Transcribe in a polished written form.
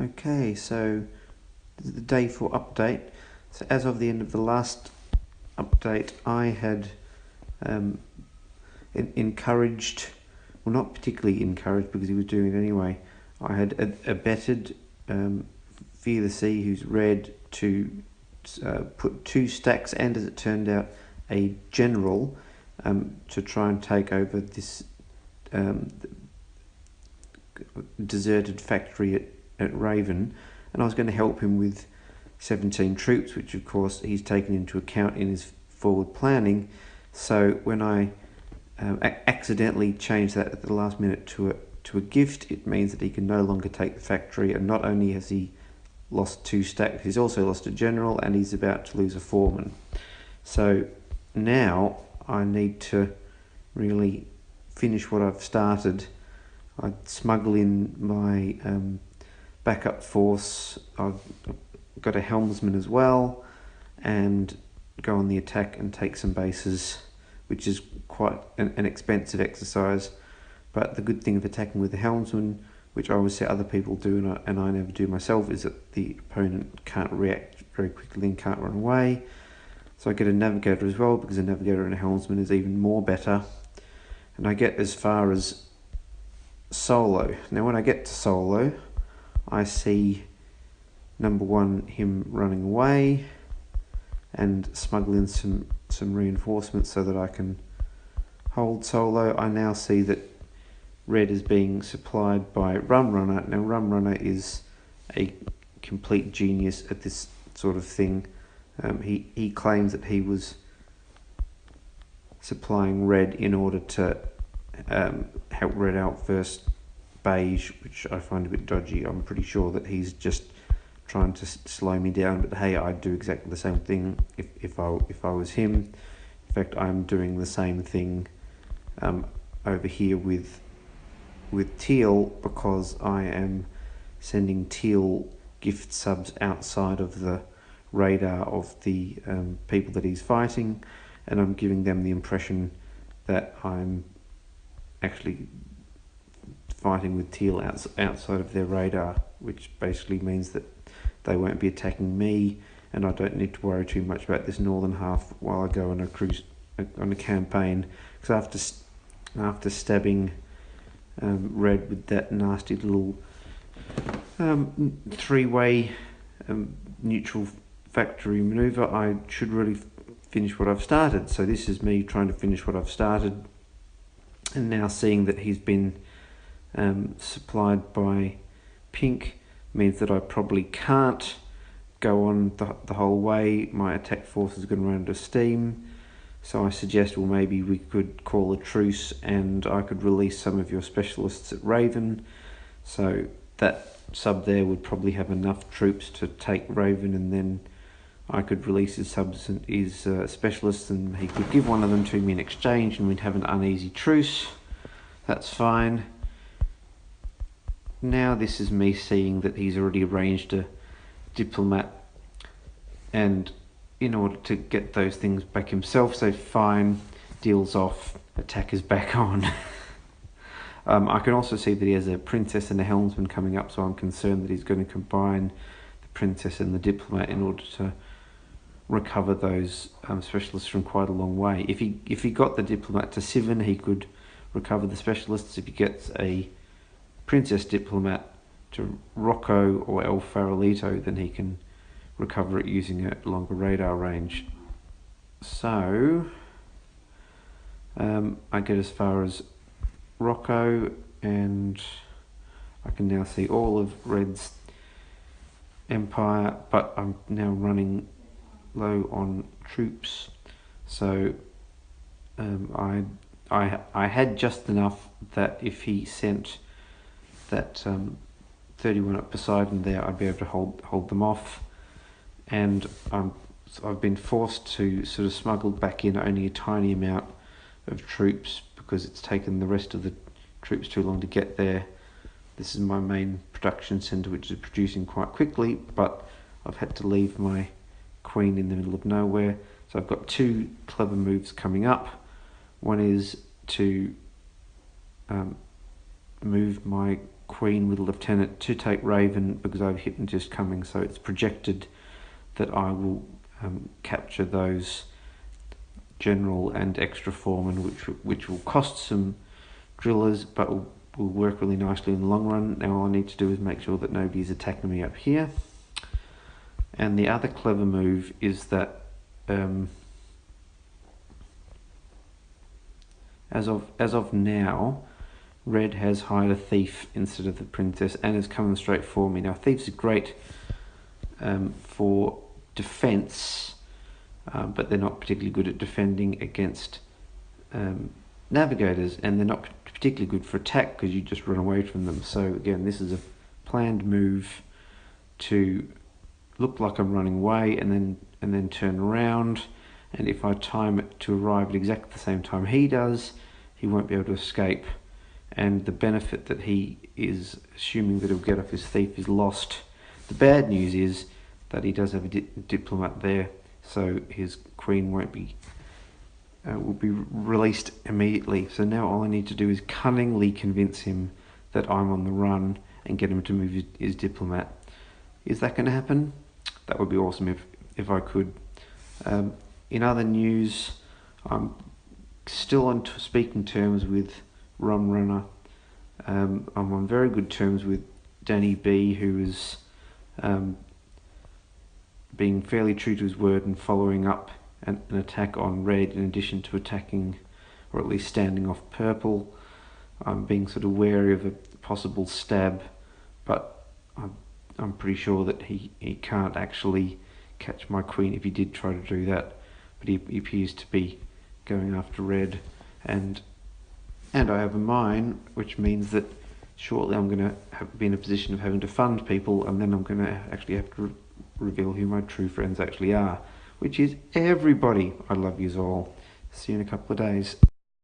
Okay, so this is the day 4 update. So as of the end of the last update, I had encouraged, well, not particularly encouraged because he was doing it anyway. I had abetted Fear the Sea, who's red, to put 2 stacks and, as it turned out, a general to try and take over this deserted factory at Raven, and I was going to help him with 17 troops, which of course he's taken into account in his forward planning. So when I accidentally changed that at the last minute to a gift, it means that he can no longer take the factory, and not only has he lost 2 stacks, he's also lost a general, and he's about to lose a foreman. So now I need to really finish what I've started. I'd smuggle in my backup force. I've got a helmsman as well, and go on the attack and take some bases, which is quite an expensive exercise. But the good thing of attacking with the helmsman, which I always see other people do and I never do myself, is that the opponent can't react very quickly and can't run away. So I get a navigator as well, because a navigator and a helmsman is even more better. And I get as far as solo. Now when I get to solo, I see number 1 him running away, and smuggle in some reinforcements so that I can hold solo. I now see that red is being supplied by Rum Runner. Now Rum Runner is a complete genius at this sort of thing. He claims that he was supplying red in order to help red out versus beige, which I find a bit dodgy. I'm pretty sure that he's just trying to slow me down, but hey, I'd do exactly the same thing if I was him. In fact, I'm doing the same thing over here with teal, because I am sending teal gift subs outside of the radar of the people that he's fighting, and I'm giving them the impression that I'm actually fighting with teal outside of their radar, which basically means that they won't be attacking me, and I don't need to worry too much about this northern half while I go on a cruise, on a campaign. Because after stabbing red with that nasty little 3-way neutral factory maneuver, I should really finish what I've started. So this is me trying to finish what I've started, and now seeing that he's been supplied by pink means that I probably can't go on the whole way. My attack force is going to run out of steam, so I suggest, well, maybe we could call a truce and I could release some of your specialists at Raven. So that sub there would probably have enough troops to take Raven, and then I could release his subs and his specialists, and he could give one of them to me in exchange, and we'd have an uneasy truce. That's fine. Now this is me seeing that he's already arranged a diplomat, and in order to get those things back himself, so fine, deals off, attack is back on. I can also see that he has a princess and a helmsman coming up, so I'm concerned that he's going to combine the princess and the diplomat in order to recover those specialists from quite a long way. If he got the diplomat to 7, he could recover the specialists. If he gets a princess diplomat to Rocco or El Farolito, then he can recover it using a longer radar range. So I get as far as Rocco, and I can now see all of Red's empire, but I'm now running low on troops. So I had just enough that if he sent that 31 at Poseidon there, I'd be able to hold them off. And so I've been forced to sort of smuggle back in only a tiny amount of troops, because it's taken the rest of the troops too long to get there. This is my main production centre, which is producing quite quickly, but I've had to leave my queen in the middle of nowhere. So I've got 2 clever moves coming up. One is to moved my queen with lieutenant to take raven because I have hypnotist coming, so it's projected that I will capture those general and extra foremen, which will cost some drillers, but will work really nicely in the long run. Now all I need to do is make sure that nobody's attacking me up here. And the other clever move is that as of now, red has hired a thief instead of the princess and is coming straight for me. Now thieves are great for defense, but they're not particularly good at defending against navigators, and they're not particularly good for attack because you just run away from them. So again, this is a planned move to look like I'm running away and then turn around, and if I time it to arrive at exactly the same time he does, he won't be able to escape, and the benefit that he is assuming that he'll get off his thief is lost. The bad news is that he does have a diplomat there, so his queen won't be will be released immediately. So now all I need to do is cunningly convince him that I'm on the run and get him to move his diplomat. Is that going to happen? That would be awesome if I could. In other news, I'm still on speaking terms with Rum Runner. I'm on very good terms with Danny B, who is being fairly true to his word and following up an attack on red in addition to attacking, or at least standing off purple. I'm being sort of wary of a possible stab, but I'm pretty sure that he can't actually catch my queen if he did try to do that. But he appears to be going after red, and I have a mine, which means that shortly I'm going to be in a position of having to fund people, and then I'm going to actually have to reveal who my true friends actually are, which is everybody. I love yous all. See you in a couple of days.